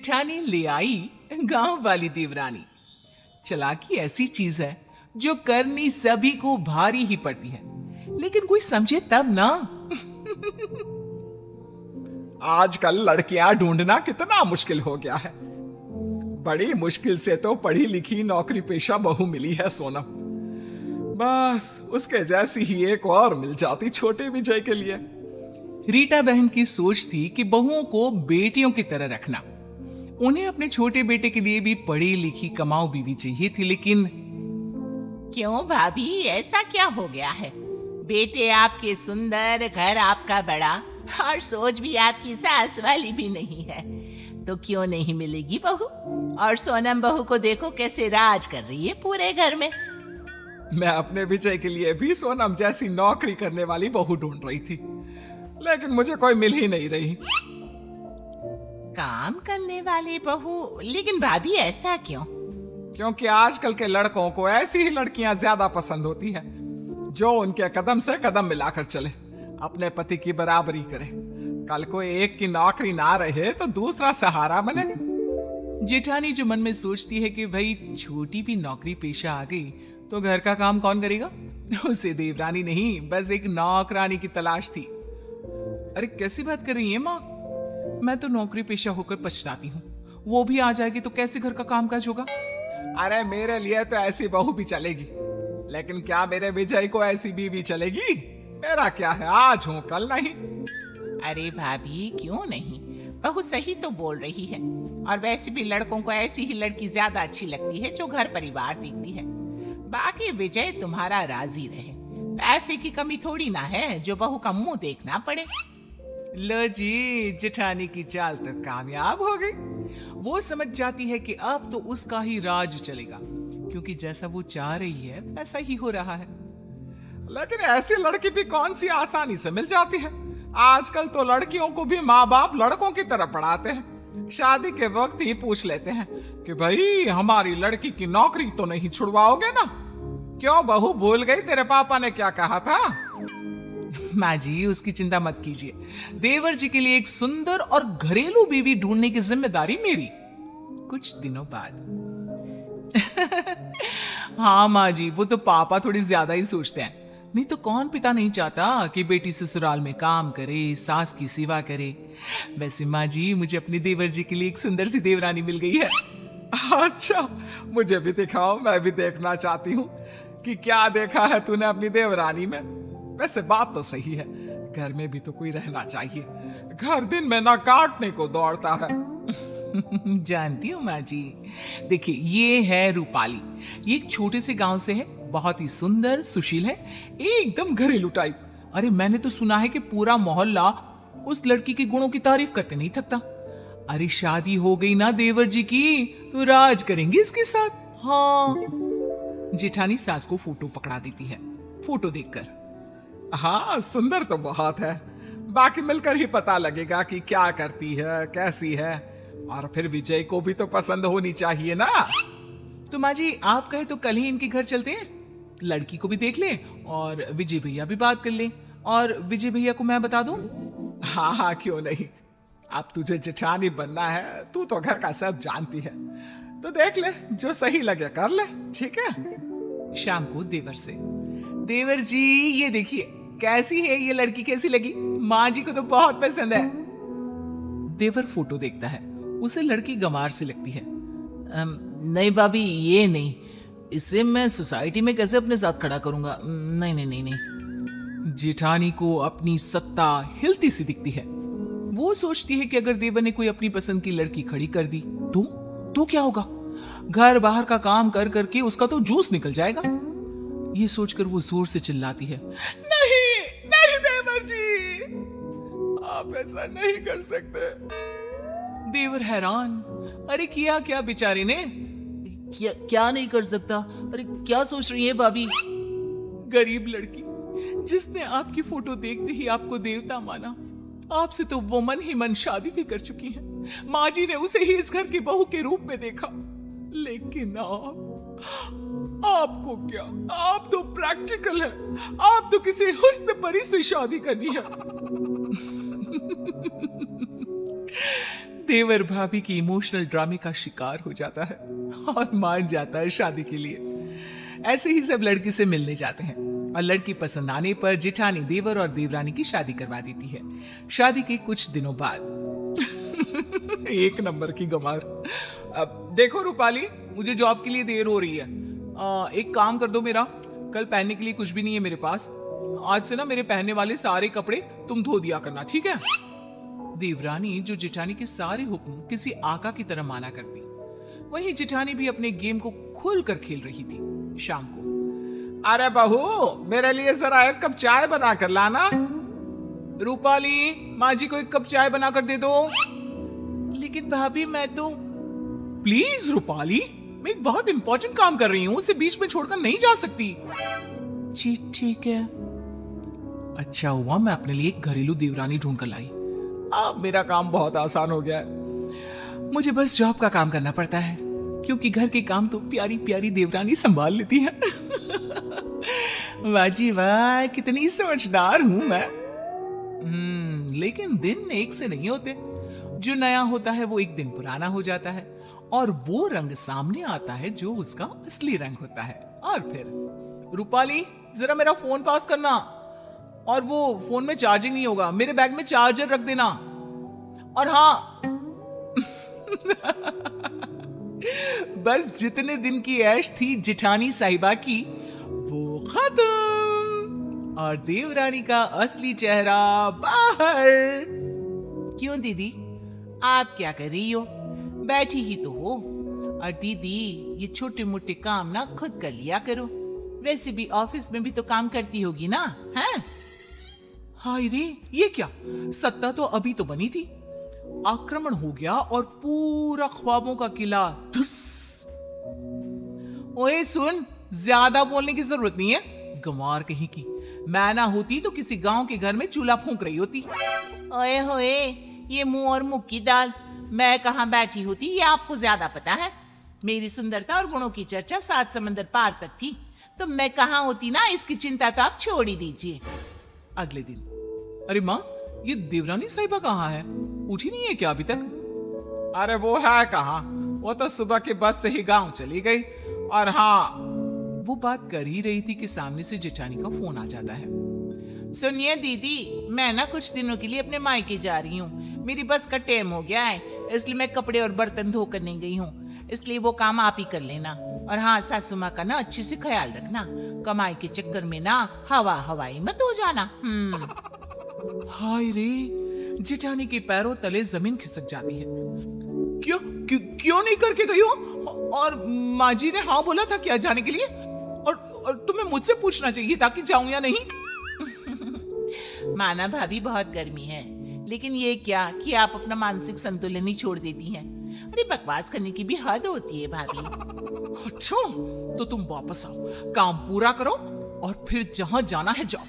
जेठानी ले आई गांव वाली देवरानी। चालाकी ऐसी चीज है जो करनी सभी को भारी ही पड़ती है, लेकिन कोई समझे तब ना। आजकल लड़कियां ढूंढना कितना मुश्किल हो गया है। बड़ी मुश्किल से तो पढ़ी लिखी नौकरी पेशा बहू मिली है सोनम। बस उसके जैसी ही एक और मिल जाती छोटे विजय के लिए। रीटा बहन की सोच थी कि बहुओं को बेटियों की तरह रखना। उन्हें अपने छोटे बेटे के लिए भी पढ़ी लिखी कमाऊ बीवी चाहिए थी, लेकिन क्यों भाभी, ऐसा क्या हो गया है? बेटे आपके सुंदर, घर आपका बड़ा, और सोच भी आपकी सास वाली भी नहीं है, तो क्यों नहीं मिलेगी बहू? और सोनम बहू को देखो कैसे राज कर रही है पूरे घर में। मैं अपने विजय के लिए भी सोनम जैसी नौकरी करने वाली बहू ढूंढ रही थी, लेकिन मुझे कोई मिल ही नहीं रही। काम करने वाली बहू? लेकिन भाभी ऐसा क्यों? क्योंकि आजकल के लड़कों को ऐसी ही लड़कियां ज्यादा पसंद होती है जो उनके कदम से कदम मिलाकर चले, अपने पति की बराबरी करे। कल को एक की नौकरी ना रहे तो दूसरा सहारा बने। जेठानी जो मन में सोचती है कि भाई छोटी भी नौकरी पेशा आ गई तो घर का काम कौन करेगा, उसे देवरानी नहीं बस एक नौकरानी की तलाश थी। अरे कैसी बात कर रही है माँ, मैं तो नौकरी पेशा होकर पछताती हूँ। वो भी आ जाएगी तो कैसे घर का कामकाज होगा? अरे मेरे लिए तो ऐसी बहू भी चलेगी, लेकिन क्या मेरे विजय को ऐसी बीवी चलेगी? मेरा क्या है, आज हूँ कल नहीं। अरे भाभी क्यों नहीं, बहू सही तो बोल रही है। और वैसे भी लड़कों को ऐसी ही लड़की ज्यादा अच्छी लगती है जो घर परिवार देखती है। बाकी विजय तुम्हारा राजी रहे, पैसे की कमी थोड़ी ना है जो बहू का मुंह देखना पड़े। लो जी, जेठानी की चाल तो कामयाब हो गई। वो समझ जाती है कि अब तो उसका ही राज चलेगा, क्योंकि जैसा वो चाह रही है वैसा ही हो रहा है। लेकिन ऐसी लड़की भी कौन सी आसानी से मिल जाती है। आजकल तो लड़कियों को भी माँ बाप लड़कों की तरह पढ़ाते हैं। शादी के वक्त ही पूछ लेते हैं कि भाई हमारी लड़की की नौकरी तो नहीं छुड़वाओगे ना? क्यों बहू, भूल गई तेरे पापा ने क्या कहा था? माँ जी उसकी चिंता मत कीजिए, देवर जी के लिए एक सुंदर और घरेलू बीवी ढूंढने की जिम्मेदारी मेरी, कुछ दिनों बाद। हाँ माँ जी, वो तो पापा थोड़ी ज्यादा ही सोचते हैं, नहीं तो कौन पिता नहीं चाहता कि बेटी ससुराल में काम करे, सास की सेवा करे। वैसे माँ जी मुझे अपने देवर जी के लिए एक सुंदर सी देवरानी मिल गई है। अच्छा, मुझे भी दिखाओ, मैं भी देखना चाहती हूँ कि क्या देखा है तूने अपनी देवरानी में। वैसे बात तो सही है, घर में भी तो कोई रहना चाहिए। घर दिन में ना काटने को दौड़ता है। जानती हूँ माँ जी। देखिए ये है रूपाली, ये एक छोटे से गांव से है, बहुत ही सुंदर सुशील है, एकदम घरेलू टाइप। अरे मैंने तो सुना है कि पूरा मोहल्ला उस लड़की के गुणों की तारीफ करते नहीं थकता। अरे शादी हो गई ना देवर जी की तो राज करेंगे इसके साथ। हाँ। जेठानी सास को फोटो पकड़ा देती है, फोटो देखकर। हाँ सुंदर तो बहुत है, बाकी मिलकर ही पता लगेगा कि क्या करती है, कैसी है। और फिर विजय को भी तो पसंद होनी चाहिए ना। तो माँ जी आप कहे तो कल ही इनके घर चलते हैं, लड़की को भी देख ले और विजय भैया भी बात कर ले, और विजय भैया को मैं बता दूं। हाँ हाँ क्यों नहीं, अब तुझे जेठानी बनना है, तू तो घर का सब जानती है, तो देख ले, जो सही लगे कर ले, ठीक है। शाम को देवर से, देवर जी ये देखिए कैसी है ये लड़की, कैसी लगी? माँ जी को तो बहुत पसंद है। देवर फोटो देखता है, उसे लड़की गंवार से लगती है। नहीं भाभी ये नहीं, इसे मैं सोसाइटी में कैसे अपने साथ खड़ा करूंगा? नहीं नहीं नहीं नहीं। जेठानी को अपनी सत्ता हिलती सी दिखती है। वो सोचती है कि अगर देवर ने कोई अपनी पसंद की लड़की खड़ी कर दी तो क्या होगा? घर बाहर का काम कर करके उसका तो जूस निकल जाएगा। ये सोचकर वो जोर से चिल्लाती है, नहीं नहीं देवर जी, आप ऐसा नहीं कर सकते। देवर हैरान, अरे किया क्या बेचारे ने? क्या नहीं कर सकता? अरे क्या सोच रही है भाभी? गरीब लड़की जिसने आपकी फोटो देखते ही आपको देवता माना, आपसे तो वो मन ही मन शादी भी कर चुकी हैं। माँ जी ने उसे ही इस घर की बहू के रूप में देखा, लेकिन आपको क्या, आप तो प्रैक्टिकल है, आप तो किसी हुस्न परी से शादी करनी है। देवर भाभी की इमोशनल ड्रामे का शिकार हो जाता है और मान जाता है शादी के लिए। ऐसे ही सब लड़की से मिलने जाते हैं और लड़की पसंद आने पर जेठानी देवर और देवरानी की शादी करवा देती है। शादी के कुछ दिनों बाद एक नंबर की गमार। अब देखो रूपाली, मुझे जॉब के लिए देर हो रही है। एक काम कर दो मेरा, कल पहनने के लिए कुछ भी नहीं है मेरे पास। आज से ना मेरे पहनने वाले सारे कपड़े तुम धो दिया करना, ठीक है? देवरानी जो जेठानी के सारे हुक्म किसी आका की तरह माना करती, वहीं जेठानी भी अपने गेम को खुलकर खेल रही थी। शाम को, अरे बहू, मेरे लिए जरा एक कप चाय बना कर लाना। रूपाली, माँ जी को एक कप चाय बना कर दे दो। लेकिन भाभी मैं तो। प्लीज रूपाली, मैं एक बहुत इंपॉर्टेंट काम कर रही हूँ, उसे बीच में छोड़कर नहीं जा सकती। जी ठीक है। अच्छा हुआ मैं अपने लिए एक घरेलू देवरानी ढूंढ कर लाई। अब मेरा काम बहुत आसान हो गया है। मुझे बस जॉब का काम करना पड़ता है, क्योंकि घर के काम तो प्यारी प्यारी देवरानी संभाल लेती है। वाह जी वाह, कितनी समझदार हूं मैं। लेकिन दिन एक से नहीं होते। जो नया होता है वो एक दिन पुराना हो जाता है और वो रंग सामने आता है जो उसका असली रंग होता है। और फिर रूपाली, जरा मेरा फोन पास करना। और वो फोन में चार्जिंग नहीं होगा, मेरे बैग में चार्जर रख देना। और हाँ, बस जितने दिन की ऐश थी जेठानी साहिबा की वो खत्म और देवरानी का असली चेहरा बाहर। क्यों दीदी, आप क्या कर रही हो? बैठी ही तो हो। और दीदी, ये छोटे मोटे काम ना खुद कर लिया करो। वैसे भी ऑफिस में भी तो काम करती होगी ना, हैं? हाय रे, ये क्या? सत्ता तो अभी तो बनी थी, आक्रमण हो गया और पूरा ख्वाबों का किला धुस। ओए सुन, ज्यादा बोलने की जरूरत नहीं है। गंवार कहीं की, मैं ना होती तो किसी गांव के घर में चूल्हा फूंक रही होती। ओए होए, ये मुंह और मुंह की दाल। मैं कहाँ बैठी होती ये आपको ज्यादा पता है। मेरी सुंदरता और गुणों की चर्चा 7 समंदर पार तक थी, तो मैं कहाँ होती ना, इसकी चिंता तो आप छोड़ ही दीजिए। अगले दिन, अरे माँ, ये देवरानी साहिबा कहाँ है? उठी नहीं है क्या अभी तक? अरे वो है कहाँ, वो तो सुबह की बस से ही गांव चली गई। और हाँ, वो बात कर ही रही थी कि सामने से जेठानी का फोन आ जाता है। सुनिए दीदी, मैं ना कुछ दिनों के लिए अपने मायके जा रही हूँ। मेरी बस का टाइम हो गया है, इसलिए मैं कपड़े और बर्तन धो कर नहीं गई हूँ। इसलिए वो काम आप ही कर लेना। और हाँ, सासू माँ का ना अच्छे से ख्याल रखना। कमाई के चक्कर में ना हवाई मत हो जाना। हाय रे, जेठानी के पैरों तले जमीन खिसक जाती है। क्यों नहीं करके गई हो? और माँ जी ने हाँ बोला था क्या जाने के लिए? और तुम्हें मुझसे पूछना चाहिए था कि जाऊं या नहीं। माना भाभी, बहुत गर्मी है, लेकिन ये क्या कि आप अपना मानसिक संतुलन ही छोड़ देती हैं। अरे बकवास करने की भी हद होती है भाभी। अच्छा, तो तुम वापस आओ, काम पूरा करो और फिर जहां जाना है जाओ।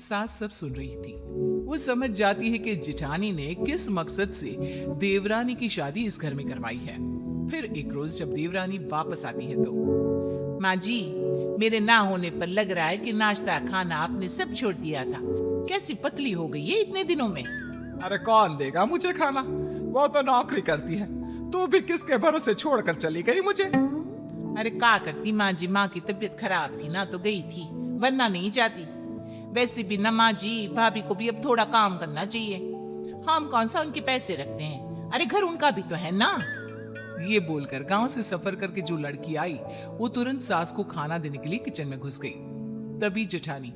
सास सब सुन रही थी। वो समझ जाती है कि जेठानी ने किस मकसद से देवरानी की शादी इस घर में करवाई है। फिर एक रोज जब देवरानी वापस आती है तो, माँ जी, मेरे ना होने पर लग रहा है कि नाश्ता खाना आपने सब छोड़ दिया था। कैसी पतली हो गई है इतने दिनों में। अरे कौन देगा मुझे खाना, वो तो नौकरी करती है। तू भी किसके भरोसे छोड़कर चली गई मुझे? अरे क्या करती माँ जी, माँ की तबीयत खराब थी ना तो गई थी, वरना नहीं जाती। वैसे भी ना माँ जी, भाभी को भी अब थोड़ा काम करना चाहिए। हम कौन सा उनके पैसे रखते हैं, अरे घर उनका भी तो है ना। ये बोलकर गांव से सफर करके जो लड़की आई वो तुरंत सास को खाना देने के लिए किचन में घुस गई। तभी जेठानी,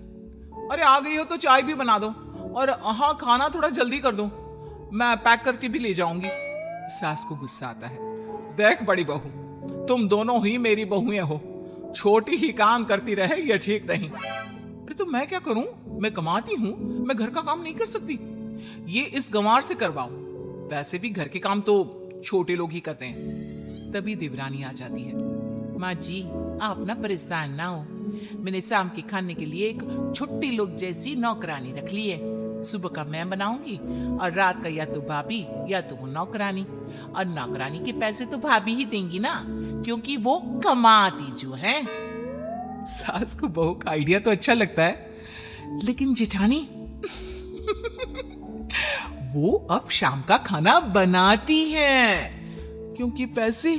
अरे आ गई हो तो चाय भी बना दो, और हाँ, खाना थोड़ा जल्दी कर दो, मैं पैक करके भी ले जाऊंगी। सास को गुस्सा आता है। देख बड़ी बहू, तुम दोनों ही मेरी बहुएं हो, छोटी ही काम करती रहे ये ठीक नहीं। अरे तो मैं क्या करूं? मैं कमाती हूं, मैं घर का काम नहीं कर सकती। ये इस गंवार से करवाओ, वैसे भी घर के काम तो छोटे लोग ही करते हैं। तभी देवरानी आ जाती है। माँ जी, आप ना परेशान ना हो, मैंने शाम के खाने के लिए एक छुट्टी लोग जैसी नौकरानी रख ली है। सुबह का मैं बनाऊंगी और रात का या तो भाभी या तो वो नौकरानी। और नौकरानी के पैसे तो भाभी ही देंगी ना, क्योंकि वो कमाती जो है। सास को बहू का आइडिया तो अच्छा लगता है, लेकिन जेठानी वो अब शाम का खाना बनाती है, क्योंकि पैसे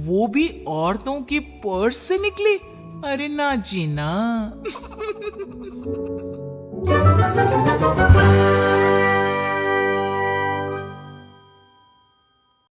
वो भी औरतों की पर्स से निकले। अरे ना जी ना।